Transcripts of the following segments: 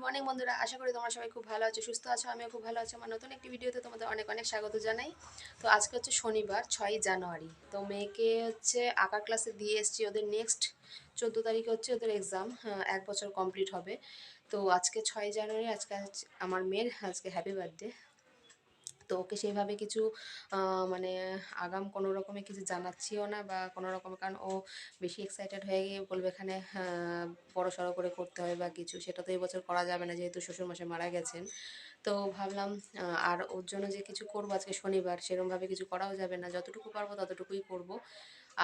Morning বন্ধুরা, আশা করি তোমরা সবাই খুব ভালো আছো, সুস্থ আছো। আমিও খুব ভালো আছি। আমার নতুন একটি ভিডিওতে তোমাদের অনেক অনেক স্বাগত জানাই। তো আজকে হচ্ছে শনিবার, 6ই জানুয়ারি। তো মেয়েকে হচ্ছে আঁকা ক্লাসে দিয়ে এসেছি। ওদের নেক্সট 14 তারিখে হচ্ছে ওদের এক্সাম, 1 বছর কমপ্লিট হবে। তো আজকে 6ই জানুয়ারি, আজকে আমার মেয়ের আজকে হ্যাপি বার্থডে। তো ওকে সেইভাবে কিছু মানে আগাম কোনো রকমের কিছু জানাচ্ছিও না বা কোনো রকম, কারণ ও বেশি এক্সাইটেড হয়ে গিয়ে বলবে এখানে বড় সড়ো করে করতে হবে বা কিছু, সেটা তো এবছর করা যাবে না যেহেতু শ্বশুরমশাই মারা গেছেন। তো ভাবলাম আর ওর জন্য যে কিছু করবো, আজকে শনিবার সেরকমভাবে কিছু করাও যাবে না, যতটুকু পারবো ততটুকুই করব।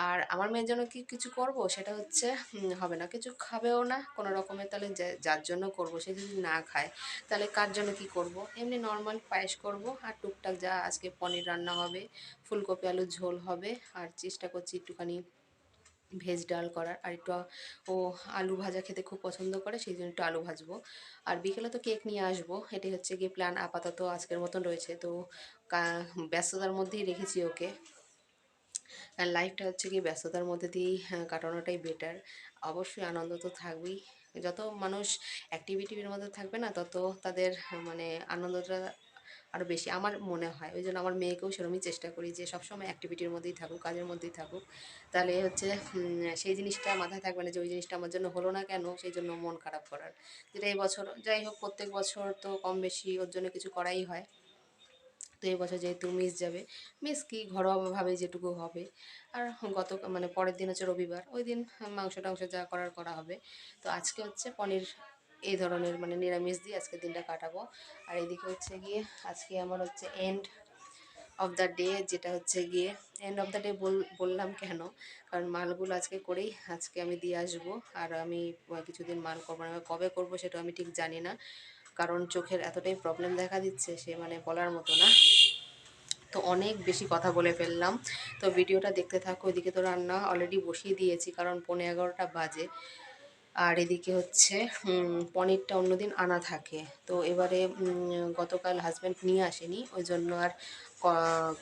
আর আমার মেয়ের জন্য কি কিছু করব সেটা হচ্ছে হবে না, কিছু খাবেও না কোনো রকমের। তাহলে যার জন্য করব সে যদি না খায় তাহলে কার জন্য কি করব? এমনি নর্মাল পায়েস করব আর টুকটাক যা আজকে পনির রান্না হবে, ফুলকপি আলুর ঝোল হবে, আর চেষ্টা করছি একটুখানি ভেজ ডাল করার। আর একটু ও আলু ভাজা খেতে খুব পছন্দ করে, সেই জন্য একটু আলু ভাজবো। আর বিকেলে তো কেক নিয়ে আসবো, এটাই হচ্ছে গিয়ে প্ল্যান আপাতত আজকের মতন রয়েছে। তো ব্যস্ততার মধ্যেই রেখেছি ওকে। আর লাইফটা হচ্ছে কি ব্যস্ততার মধ্যে দিয়েই কাটানোটাই বেটার। অবশ্যই আনন্দ তো থাকবেই। যত মানুষ অ্যাক্টিভিটির মধ্যে থাকবে না, তত তাদের মানে আনন্দটা আরও বেশি আমার মনে হয়। ওই জন্য আমার মেয়েকেও সেরকমই চেষ্টা করি যে সবসময় অ্যাক্টিভিটির মধ্যেই থাকুক, কাজের মধ্যেই থাকুক। তাহলে হচ্ছে সেই জিনিসটা মাথায় থাকবে না যে ওই জিনিসটা আমার জন্য হলো না কেন, সেই জন্য মন খারাপ করার। যেটা এই বছর যাই হোক, প্রত্যেক বছর তো কম বেশি ওর জন্য কিছু করাই হয়। তো এই বছর যেহেতু মিস যাবে, মিস কি ঘরোয়াভাবে যেটুকু হবে। আর মানে পরের দিন হচ্ছে রবিবার, ওই দিন মাংস টাংস যা করার করা হবে। তো আজকে হচ্ছে পনির, এই ধরনের মানে নিরামিষ দিয়ে আজকে দিনটা কাটাবো। আর এদিকে হচ্ছে গিয়ে আজকে আমার হচ্ছে এন্ড অফ দ্য ডে, যেটা হচ্ছে গিয়ে এন্ড অফ দ্য ডে বললাম কেন, কারণ মালগুলো আজকে করেই আজকে আমি দিয়ে আসবো। আর আমি কিছুদিন মাল করবো না, কবে করবো সেটা আমি ঠিক জানি না, কারণ চোখের এতটাই প্রবলেম দেখা দিচ্ছে সে মানে বলার মতো না। তো অনেক বেশি কথা বলে ফেললাম। তো ভিডিওটা দেখতে থাকো। ওইদিকে তো রান্না অলরেডি বসিয়ে দিয়েছি, কারণ 11:15 বাজে। আর এদিকে হচ্ছে পনিরটা অন্যদিন আনা থাকে, তো এবারে গতকাল হাজব্যান্ড নিয়ে আসেনি, ওই জন্য আর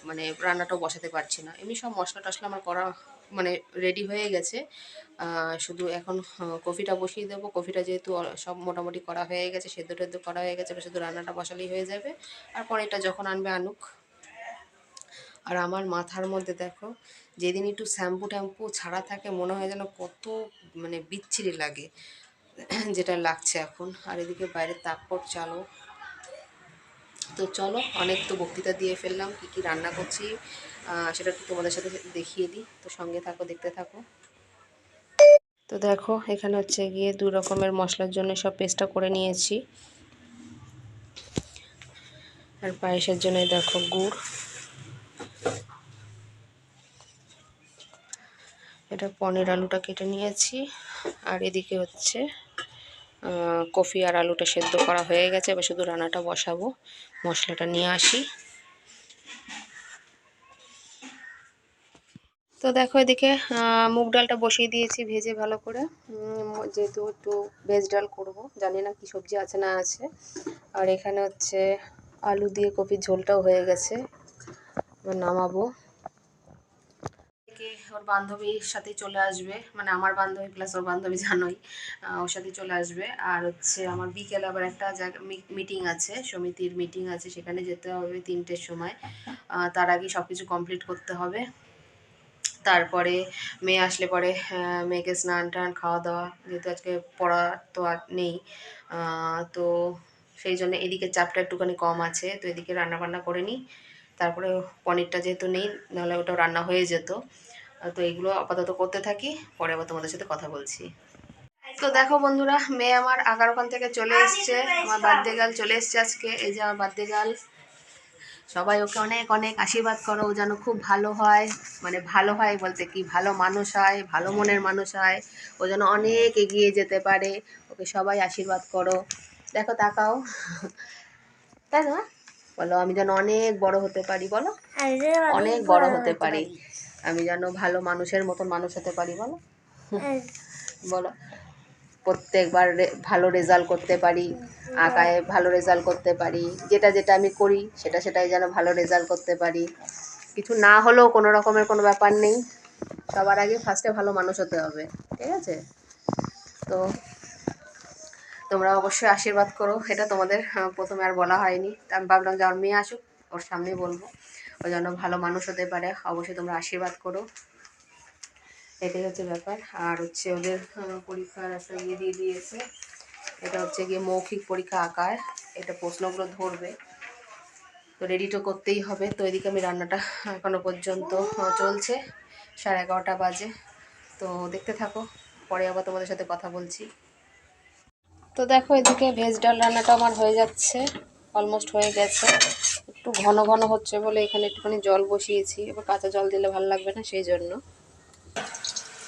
মানে রান্নাটাও বসাতে পারছি না। এমনি সব মশলা টশলা আমার করা মানে রেডি হয়ে গেছে। শুধু এখন কফিটা বসিয়ে দেবো। কফিটা যেহেতু সব মোটামুটি করা হয়ে গেছে, সেদ্ধ টেদ্ধ করা হয়ে গেছে, এবার শুধু রান্নাটা বসালেই হয়ে যাবে। আর পনিরটা যখন আনবে আনুক। আর আমার মাথার মধ্যে দেখো, যেদিন একটু শ্যাম্পু ট্যাম্পু ছাড়া থাকে মনে হয় যেন কত মানে বিচ্ছিরি লাগে, যেটা লাগছে এখন। আর এদিকে বাইরের তাপড় চালো। তো চলো, অনেক তো বক্তৃতা দিয়ে ফেললাম, কি কি রান্না করছি সেটা একটু তোমাদের সাথে দেখিয়ে দিই। তো সঙ্গে থাকো, দেখতে থাকো। তো দেখো, এখানে হচ্ছে গিয়ে 2 রকমের মশলার জন্য সব পেস্টটা করে নিয়েছি। আর পায়েসের জন্য দেখো গুড়, এটা পনির আলুটা কেটে নিয়েছি। আর এদিকে হচ্ছে কফি আর আলুটা সেদ্ধ করা হয়ে গেছে, এবার শুধু রান্নাটা বসাবো। মশলাটা নিয়ে আসি। তো দেখো, এদিকে মুগ ডালটা বসিয়ে দিয়েছি ভেজে ভালো করে, যেহেতু একটু ভেজ ডাল করব, জানি না কি সবজি আছে না আছে। আর এখানে হচ্ছে আলু দিয়ে কপির ঝোলটাও হয়ে গেছে, এবার নামাবো। ওর বান্ধবীর সাথে চলে আসবে, মানে আমার বান্ধবী প্লাস ওর বান্ধবী, জানোই, ওর সাথে চলে আসবে। আর হচ্ছে আমার বিকেলে আবার একটা মিটিং আছে, সমিতির মিটিং আছে, সেখানে যেতে হবে 3টের সময়। তার আগে সব কিছু কমপ্লিট করতে হবে। তারপরে মেয়ে আসলে পরে মেয়েকে স্নান টান খাওয়া দাওয়া, যেহেতু আজকে পড়া তো আর নেই, তো সেই জন্য এদিকে চাপটা একটুখানি কম আছে। তো এদিকে রান্না বান্না করে নিই, তারপরে পনিরটা যেহেতু নেই, নাহলে ওটাও রান্না হয়ে যেত। তো এগুলো আপাতত করতে থাকি, পরে আবার তোমাদের সাথে কথা বলছি। তো দেখো বন্ধুরা, মেয়ে আমার আঁকার ওখান থেকে চলে এসছে, আমার বার্থডে গার্ল চলে এসছে আজকে। এই যে আমার বার্থডে গার্ল, সবাই ওকে অনেক অনেক আশীর্বাদ করো, ও যেন খুব ভালো হয়। মানে ভালো হয় বলতে কি, ভালো মানুষ হয়, ভালো মনের মানুষ হয়, ও যেন অনেক এগিয়ে যেতে পারে। ওকে সবাই আশীর্বাদ করো। দেখো, তাকাও, তাই না? বলো, আমি যেন অনেক বড় হতে পারি, বলো, অনেক বড় হতে পারি, আমি যেন ভালো মানুষের মতন মানুষ হতে পারি, বলো, বলো, প্রত্যেকবার ভালো রেজাল্ট করতে পারি, আঁকায় ভালো রেজাল্ট করতে পারি, যেটা যেটা আমি করি সেটাই যেন ভালো রেজাল্ট করতে পারি। কিছু না হলেও কোনো রকমের কোনো ব্যাপার নেই, সবার আগে ফার্স্টে ভালো মানুষ হতে হবে, ঠিক আছে? তো তোমরা অবশ্যই আশীর্বাদ করো, এটা তোমাদের প্রথমে আর বলা হয়নি, তা আমি ভাবলাম যে আমার মেয়ে আসুক ওর সামনেই বলবো, ওই জন্য ভালো মানুষ হতে পারে, অবশ্যই তোমরা আশীর্বাদ করো, এটাই হচ্ছে ব্যাপার। আর হচ্ছে ওদের পরীক্ষার একটা ইয়ে দিয়ে দিয়েছে, এটা হচ্ছে গিয়ে মৌখিক পরীক্ষা আঁকায়, এটা প্রশ্নগুলো ধরবে, তো রেডি তো করতেই হবে। তো এদিকে আমি রান্নাটা এখনো পর্যন্ত চলছে, 11:30 বাজে, তো দেখতে থাকো, পরে আবার তোমাদের সাথে কথা বলছি। তো দেখো এদিকে ভেজ ডাল রান্নাটা আমার হয়ে যাচ্ছে, অলমোস্ট হয়ে গেছে, একটু ঘন ঘন হচ্ছে বলে এখানে একটুখানি জল বসিয়েছি, এবার কাঁচা জল দিলে ভালো লাগবে না সেই জন্য।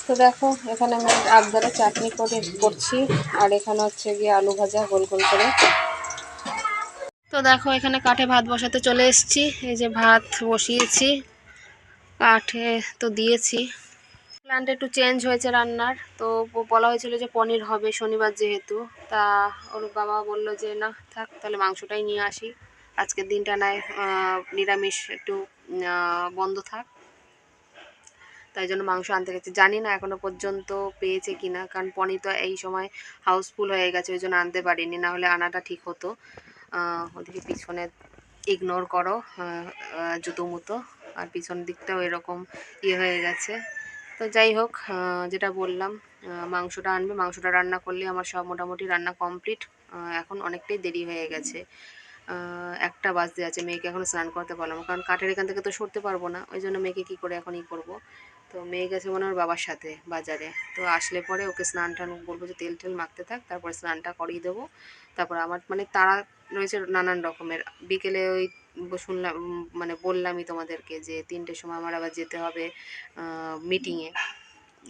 তো দেখো এখানে আমি আদা চাটনি করছি, আর এখানে হচ্ছে গিয়ে আলু ভাজা গোল গোল করে। তো দেখো এখানে কাঠে ভাত বসাতে চলে এসেছি, এই যে ভাত বসিয়েছি, কাঠে তো দিয়েছি। প্ল্যানটা একটু চেঞ্জ হয়েছে রান্নার, তো বলা হয়েছিল যে পনির হবে শনিবার যেহেতু, তা ওর বাবা বলল যে না থাক তাহলে মাংসটাই নিয়ে আসি, আজকের দিনটা নয় নিরামিষ একটু বন্ধ থাক, তাই জন্য মাংস আনতে গেছে। জানি না এখনো পর্যন্ত পেয়েছে কিনা, কারণ পনির তো এই সময় হাউসফুল হয়ে গেছে, ওই জন্য আনতে পারিনি, না হলে আনাটা ঠিক হতো। ওদিকে পিছনে ইগনোর করো জুতো মুতো, আর পিছনের দিকটাও এরকম ইয়ে হয়ে গেছে। তো যাই হোক, যেটা বললাম মাংসটা আনবে, মাংসটা রান্না করলে আমার সব মোটামুটি রান্না কমপ্লিট। এখন অনেকটাই দেরি হয়ে গেছে, 1টা বাজতে আছে, মেয়েকে এখনও স্নান করতে পারলাম, কারণ কাঠের এখান থেকে তো সরতে পারবো না, ওই জন্য মেয়েকে কী করে এখন ই করবো। তো মেয়ে গেছে মনে ওর বাবার সাথে বাজারে, তো আসলে পরে ওকে স্নান টান বলবো যে তেল টেল মাখতে থাক, তারপরে স্নানটা করিয়ে দেবো। তারপর আমার মানে তারা রয়েছে নানান রকমের, বিকেলে ওই শুনলাম মানে বললামই তোমাদেরকে যে 3টের সময় আমার আবার যেতে হবে মিটিংয়ে,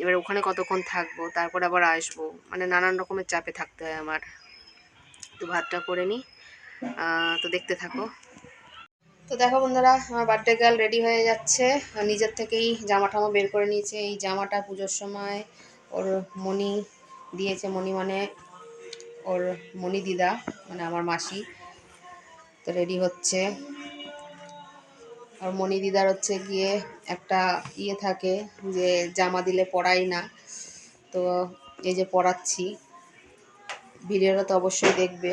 এবার ওখানে কতক্ষণ থাকবো, তারপর আবার আসবো, মানে নানান রকমের চাপে থাকতে হয় আমার। তো ভাতটা করে নিই, তো দেখতে থাকো। তো দেখো বন্ধুরা, আমার বার্থডে গার্ল রেডি হয়ে যাচ্ছে, নিজের থেকেই জামা টামা বের করে নিয়েছে, এই জামাটা পুজোর সময় ওর মণি দিয়েছে, মণি মানে ওর মণি দিদা মানে আমার মাসি, তো রেডি হচ্ছে। আর মণি দিদার হচ্ছে গিয়ে একটা ইয়ে থাকে যে জামা দিলে পরাই না, তো এই যে পরাচ্ছি, ভিডিওটা তো অবশ্যই দেখবে,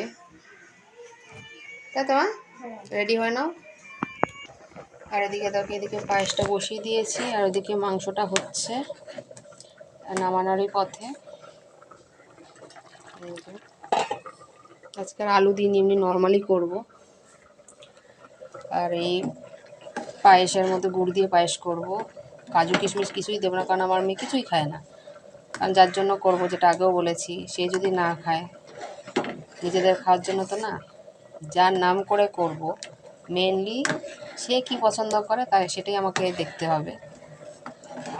তাই তো মা, রেডি হয় নাও। আর এদিকে দেখো এদিকে পায়েসটা বসিয়ে দিয়েছি, আর ওদিকে মাংসটা হচ্ছে নামানোরই পথে। আজকে আলু দিয়ে এমনি নর্মালি করব, আর এই পায়েসের মধ্যে গুড় দিয়ে পায়েস করব, কাজু কিশমিশ কিছুই দেবো না, কারণ আমার মেয়ে কিছুই খায় না, কারণ যার জন্য করব যেটা আগেও বলেছি, সে যদি না খায়, নিজেদের খাওয়ার জন্য তো না, যার নাম করে করব, মেনলি সে কি পছন্দ করে তাই সেটাই আমাকে দেখতে হবে।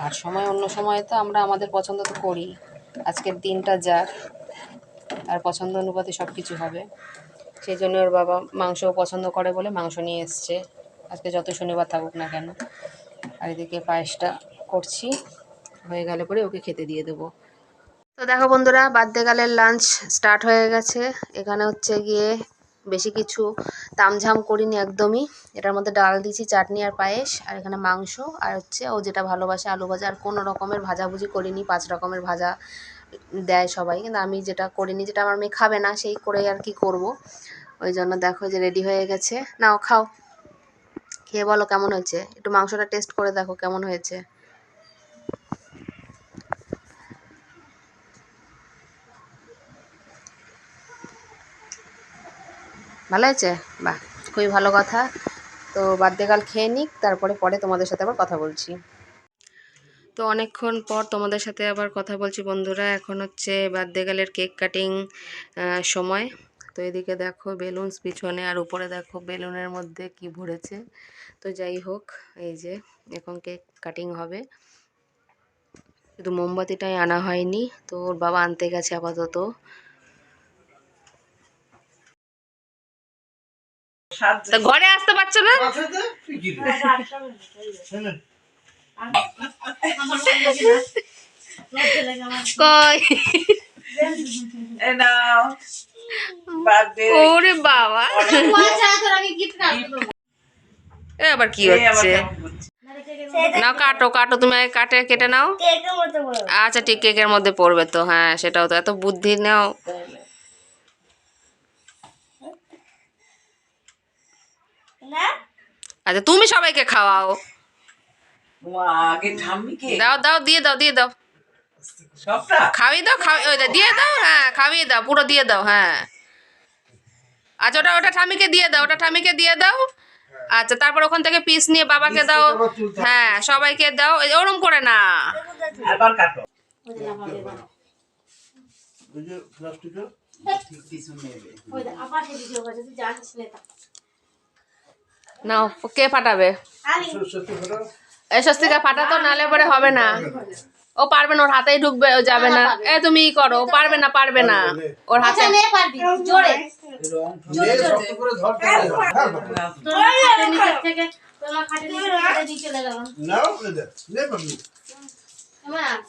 আর সময় অন্য সময় তো আমরা আমাদের পছন্দ তো করি, আজকের দিনটা যাক, তার পছন্দ অনুপাতে সব কিছু হবে, সেই জন্য ওর বাবা মাংসও পছন্দ করে বলে মাংস নিয়ে এসছে, আজকে যত শনিবার থাকুক না কেন। আর এদিকে পায়েসটা করছি, হয়ে গেলে পরে ওকে খেতে দিয়ে দেবো। তো দেখো বন্ধুরা, বার্থডে গার্লের লাঞ্চ স্টার্ট হয়ে গেছে, এখানে হচ্ছে গিয়ে বেশি কিছু তামঝাম করিনি একদমই, এটার মধ্যে ডাল দিয়েছি, চাটনি আর পায়েস, আর এখানে মাংস, আর হচ্ছে ও যেটা ভালোবাসে আলু ভাজা, আর কোনো রকমের ভাজাভুজি করিনি, 5 রকমের ভাজা দেয় সবাই, কিন্তু আমি যেটা করিনি, যেটা আমার মেয়ে খাবে না সেই করে আর কি করব, ওই জন্য দেখো যে রেডি হয়ে গেছে, নাও খাও, খেয়ে বলো কেমন হয়েছে, একটু মাংসটা টেস্ট করে দেখো কেমন হয়েছে। ভালো হয়েছে? বাহ, খুবই ভালো কথা। তো বার্থডে গার্ল খেয়ে নিক, তারপরে পরে তোমাদের সাথে আবার কথা বলছি। তো অনেকক্ষণ পর তোমাদের সাথে আবার কথা বলছি বন্ধুরা, এখন হচ্ছে বার্থডে গার্লের কেক কাটিং সময়। তো এদিকে দেখো বেলুনস পিছনে, আর উপরে দেখো বেলুনের মধ্যে কি ভরেছে। তো যাই হোক, এই যে এখন কেক কাটিং হবে, শুধু মোমবাতিটাই আনা হয়নি, তো ওর বাবা আনতে গেছে আপাতত। তা ঘরে আসতে পারছো না? কই ওরে বাবা, এ আবার কি হচ্ছে? নাও কাটো কাটো, তুমি আগে কাটে কেটে নাও। আচ্ছা ঠিক, কেকের মধ্যে পড়বে তো, হ্যাঁ সেটাও তো, এত বুদ্ধি নাও। আচ্ছা তুমি সবাইকে খাওয়াও। আগে ঠাম্মিকে দাও দাও, দিয়ে দাও, দিয়ে দাও, সবটা খাইয়ে দাও, খাওয়াই, ওই দিয়ে দাও, হ্যাঁ খাইয়ে দাও, পুরো দিয়ে দাও, হ্যাঁ। আচ্ছা ওটা ওটা ঠামিকে দিয়ে দাও, ওটা ঠামিকে দিয়ে দাও। আচ্ছা তারপর ওখান থেকে পিস নিয়ে বাবাকে দাও। হ্যাঁ সবাইকে দাও, ওরম করে না। আবার কাটো নাও, কে ফাটাবে? এই স্বস্তিকা ফাটাতো, নালে পরে হবে না। ও পারবে না, ওর হাতেই ঢুকবে, ও যাবে না। এ তুমি ই করো, ও পারবে না, পারবে না, ওর হাতে।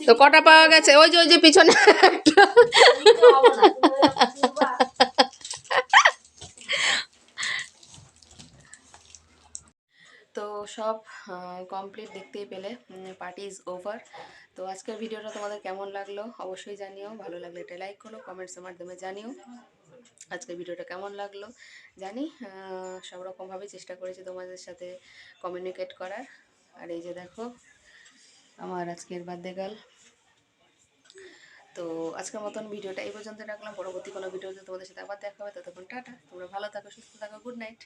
তো কটা পাওয়া গেছে? ওই যে পিছনে একটা। তো সব কমপ্লিট, দেখতেই পেলে পার্টি ইজ ওভার। তো আজকের ভিডিওটা তোমাদের কেমন লাগলো অবশ্যই জানিও, ভালো লাগলে এটা লাইক করো, কমেন্টসের মাধ্যমে জানিও আজকের ভিডিওটা কেমন লাগলো। জানি সব রকমভাবে চেষ্টা করেছি তোমাদের সাথে কমিউনিকেট করার। আর এই যে দেখো আমার আজকের বার্থডে গার্ল। তো আজকের মতন ভিডিওটা এই পর্যন্ত রাখলাম, পরবর্তী কোনো ভিডিওতে তোমাদের সাথে আবার দেখা হবে। ততক্ষণ টাটা, তোমরা ভালো থাকো, সুস্থ থাকো, গুড নাইট।